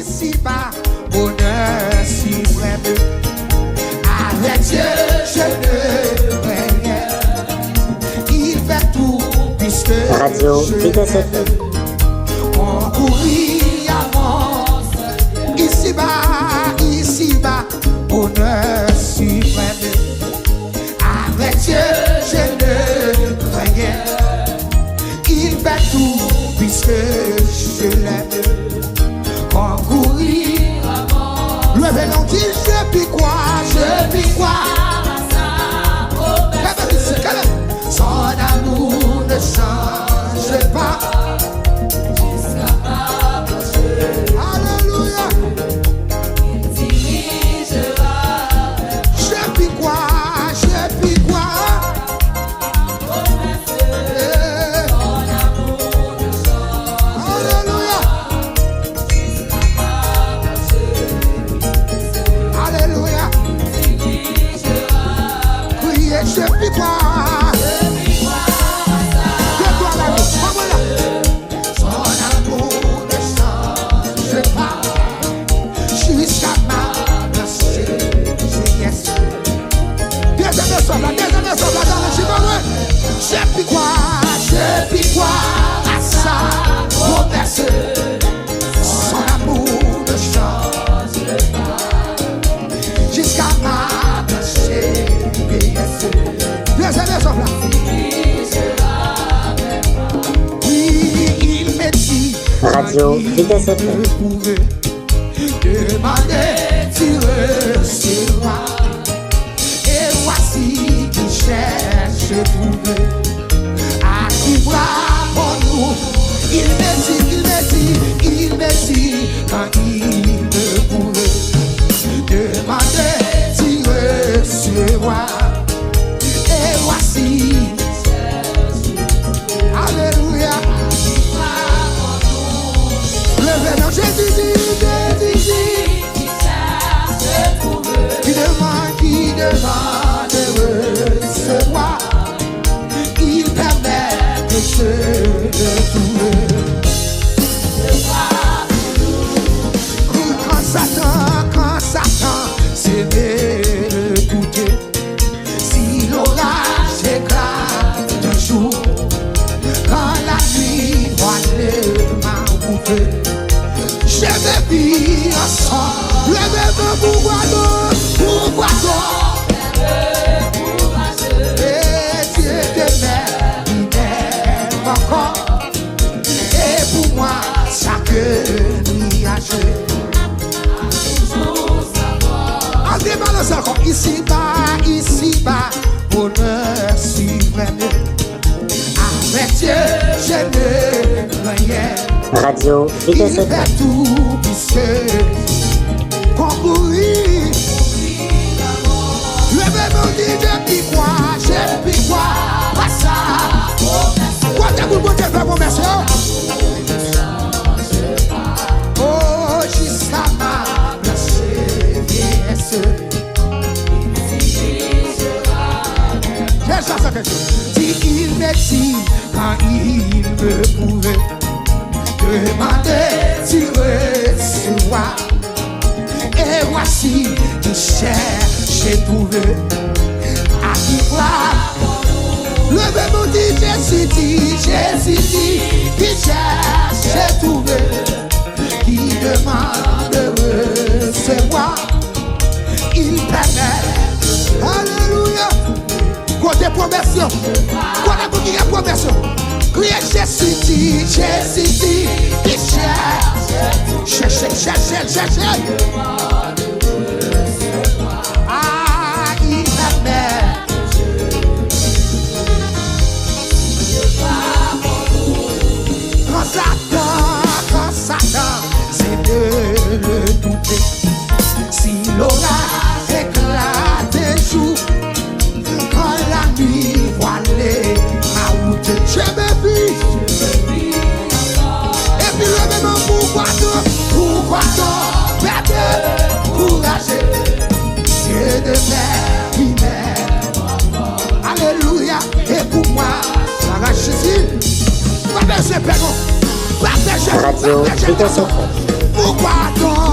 ici-bas, bonheur suprême. Avec Dieu, je ne crains rien. Il fait tout puisque Radio Vitesse FM. on courit avance. Ici-bas, bonheur suprême. Avec Dieu, je ne crains rien. Il fait tout puisque je l'aime. On courit avance. Levez-nous, dit je puis quoi, je puis quoi. Son amour ne change pas. Alléluia. Il dirigera. Je puis quoi, je puis quoi. Son amour ne change. Alléluia. Alléluia. Criez, je puis quoi. Je puis quoi à sa promesse. Son amour ne change pas. Jusqu'à ma vieillesse. Deuxième exemple là. Oui, il me dit. Radio Vitesse FM. Demandez, tu recevras. Et voici qui cherche trouver. À qui bras pour nous. Il me dit, quand il me pourrait. Demandez, tu recevras. Et voici. Alléluia. Levez-nous, Jésus dit. Qui demande de recevoir. Il permet de se retrouver. Quand Satan s'est écouté, si l'orage éclate un jour, quand la nuit voilée m'a coupé, je me vis ensemble. Levez-moi pourquoi et Dieu demeure, il m'aime encore. Et pour moi, chaque nuage. En débalance encore, ici-bas, bonheur suprême. Avec Dieu, je ne crains rien. Radio Vitesse Il fait FM. tout puisque concourir. Levez-moi, dit je puis quoi, je puis quoi. Pas ça. Quoi t'as pour Dieu faire mon merci? Oh, jusqu'à ma vieillesse. Quelle chanson que tu dis? Il me dit quand il me pouvait. Demandez, tu recevras. Et voici qui cherche et trouve. À qui croire. Levez-moi, dit Jésus dit, qui cherche et trouve. Qui demande de recevoir. Il permet. Alléluia. Côté promession. Côté pour qui est promession. Criez Jésus dit, qui cherche. Ah, il permet. Quand Satan, c'est de le douter. Si l'orage éclate un jour, quand la nuit voilée ma route, je me vis. Et puis le même pourquoi donc, perdre, courageux. Dieu de mer, il m'aime. Alléluia. Et pour moi, ça va Jésus. Pas de ce pégon. Radio Vitesse FM. Pourquoi donc?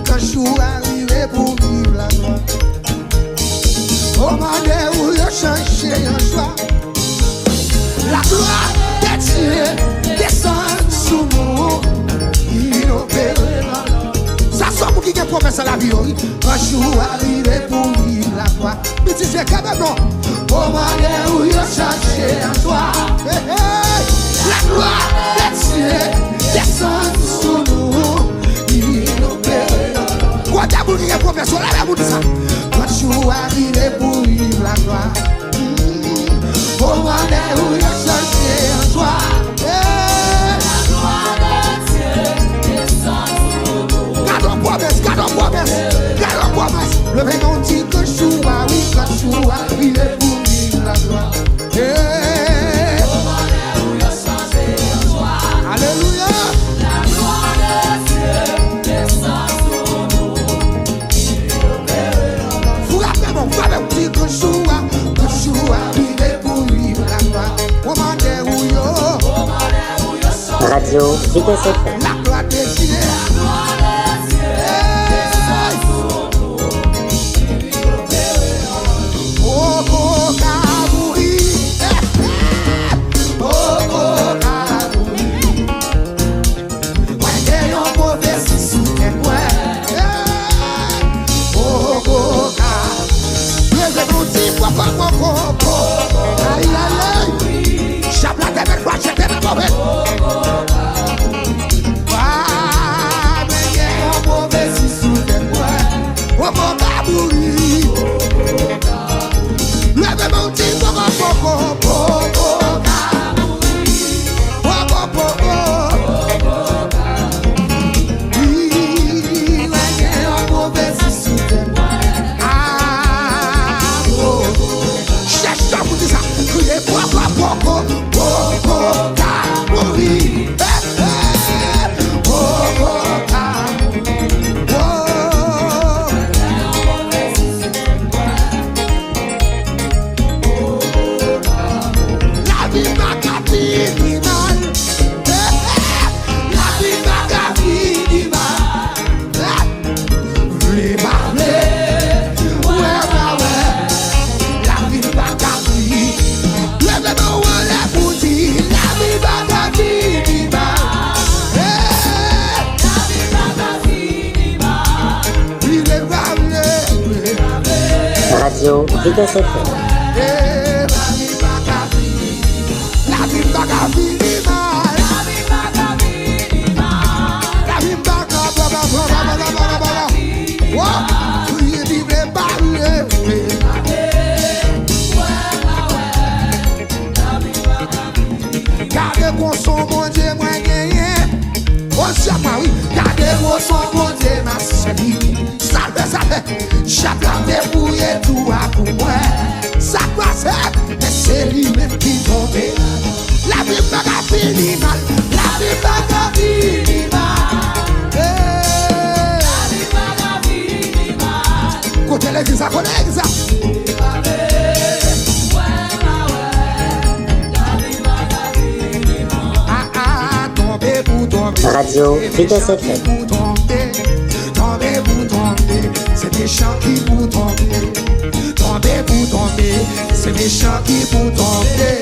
Quand je suis arrivé pour vivre la joie, au moment où je cherchais un choix, la gloire de Dieu descend sous nous, inopéré. Ça sort pour qui a promesse à la vie. Quand je suis arrivé pour vivre la joie, mais tu sais quand même non. Au moment où je cherchais un choix, la gloire de Dieu descend sous nous, inopéré. Quoi t'as voulu qu'il y ait promesse, on l'a dit ça. Quand je suis arrivé pour vivre la joie, au moment où je cherchais un choix, la gloire de Dieu descend sous nous. Gardons promesse, gardons promesse, gardons promesse. Le vénon dit que je suis oui, quand je suis arrivé pour vivre la joie. Au moment où je cherchais un choix, alléluia. La gloire de Dieu descend sous nous. Vous rappelez mon frère, vous dites que je suis arrivé pour vivre la joie. Au moment où je Radio Vitesse FM. la gloire de Dieu. Radio Vitesse FM. Gardez-moi son bon Dieu, moi gagné. Oh, ça m'a oui. Gardez-moi son bon Dieu, ma chérie. Salve, salve. Chaque la débrouille tout à pour moi. Ça passe, mais c'est lui-même qui tombe. La vie va finir mal. La vie va finir mal. La vie va finir mal. Côté l'église, côté l'église. Radio Vitesse FM. Tombez, vous tombez, c'est méchant qui vous tombez. Tombez, vous tombez, c'est méchant qui vous tombez.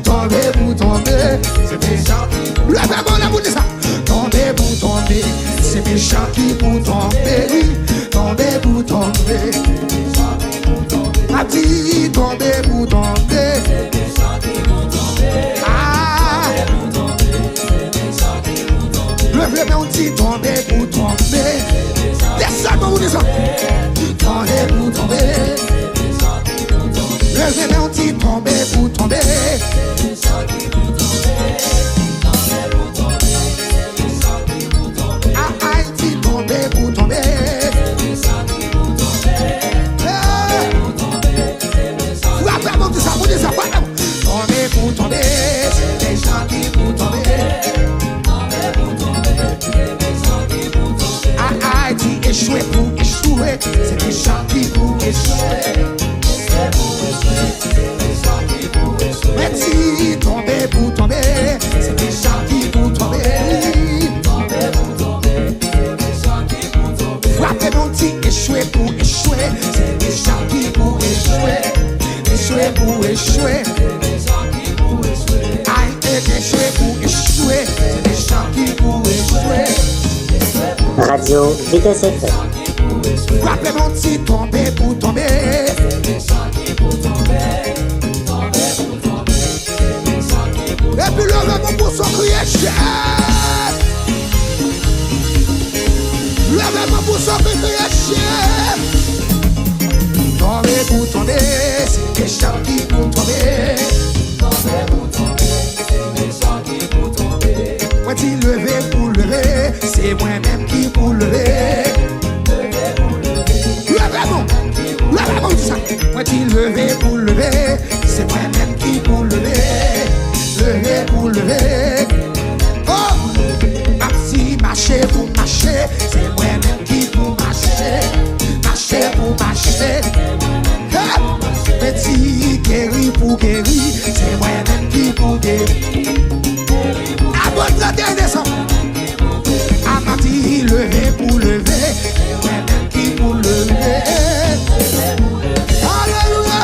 Tombez, vous tombez, c'est méchant qui vous tombez. Levez-moi la bouche de ça. Tombez, vous tombez, c'est méchant qui vous tombez. Tombez, vous tombez. A dit, tombez, vous tombez. C'est méchant qui vous tombez. Levez-moi, on dit tombez pour tomber. Descends-moi, on dit ça. Tombez pour tomber. Levez-moi, on dit tombez pour tomber. Haïti, tombez pour tomber. Frappez-moi, on dit ça, on dit ça. Tombez pour tomber. C'est des gens qui vont tomber. Haïti échoué pour échouer, c'est des gens qui vont échouer. Mais si tomber pour tomber, c'est Radio Vitesse FM. Rappelez mon petit tomber pour tomber. Et puis levez mon pouce au crier chef. Levez mon pouce au crier chef. Tomber pour tomber, c'est les gens qui pour tomber. Tomber pour tomber, c'est les gens qui pour tomber. Moi t'y lever pour lever, c'est moi-même qui pour lever. Levez mon ça. Moi t'y lever pour lever, c'est moi-même qui pour lever. Lever pour lever. Oh, ma petite marcher pour marcher, c'est moi-même qui pour marcher. Marcher pour marcher. Petit guéri pour guéri, c'est moi-même qui pour guérir. À votre descend. À ma petite lever pour lever, c'est moi-même qui pour lever. Alléluia.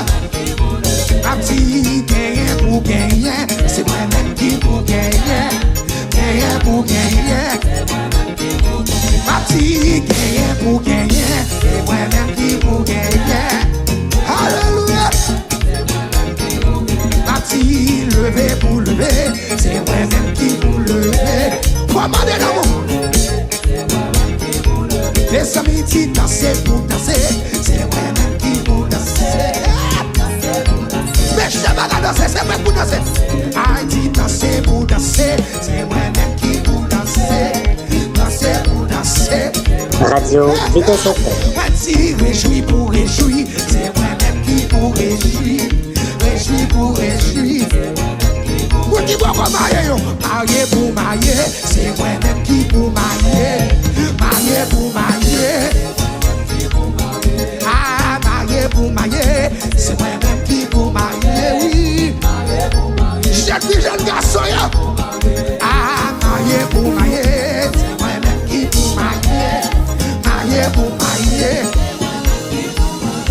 Ma petite gagner pour gagner, c'est moi-même qui pour gagner. Gagner pour gagner. Ma petite gagner pour gagner, c'est moi-même qui pour gagner. Alléluia. Ma petite lever pour lever, c'est moi-même qui pour lever. Commandez l'amour. Les amis qui dansent pour danser, c'est moi-même qui pour danser. Mais je ne vais pas danser, c'est moi pour danser. Haïti danser pour danser, c'est moi-même qui pour danser. Danser pour danser. Radio Vitesse FM. Haïti réjouis pour réjouir, c'est moi-même qui pour réjouir. Réjouis pour réjouir. Pour qui boit comme marié, marié pour marié, c'est moi-même qui pour marier. Marié pour marier. Ah, marié pour marier, c'est moi-même qui pour marier, oui. Jeune garçon, ya. Ah, marié pour marier, c'est moi-même qui pour marier. Marié pour marier.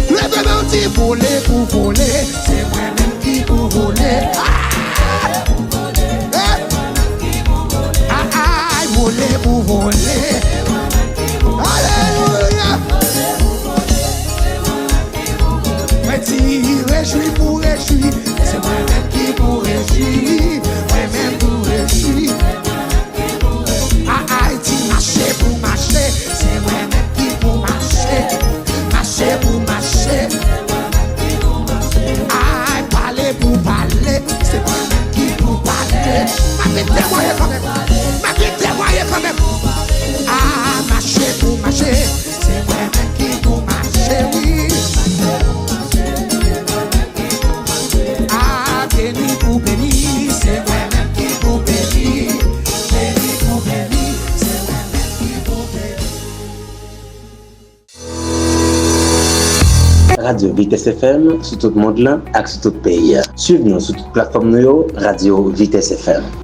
Le bébé dit voler pour voler, c'est moi-même qui pour voler. Voler pour voler. Alléluia. Petit réjouis pour réjouir, c'est moi-même qui pour réjouir, moi-même pour réjouir. À Haïti marcher pour marcher, c'est moi-même qui pour marcher, marcher pour marcher. À parler pour parler, c'est moi-même qui pour parler. Ma vie témoigne quand même. Ma vie témoigne quand même. Ah, marcher pour marcher, c'est moi-même qui pour marcher, oui. Ah, béni pour béni, c'est moi-même qui pour béni. Béni pour béni, c'est moi-même qui pour béni. Radio Vitesse FM, sur tout le monde là, et sur tout le pays. Suivez-nous sur toute plateforme Radio Vitesse FM.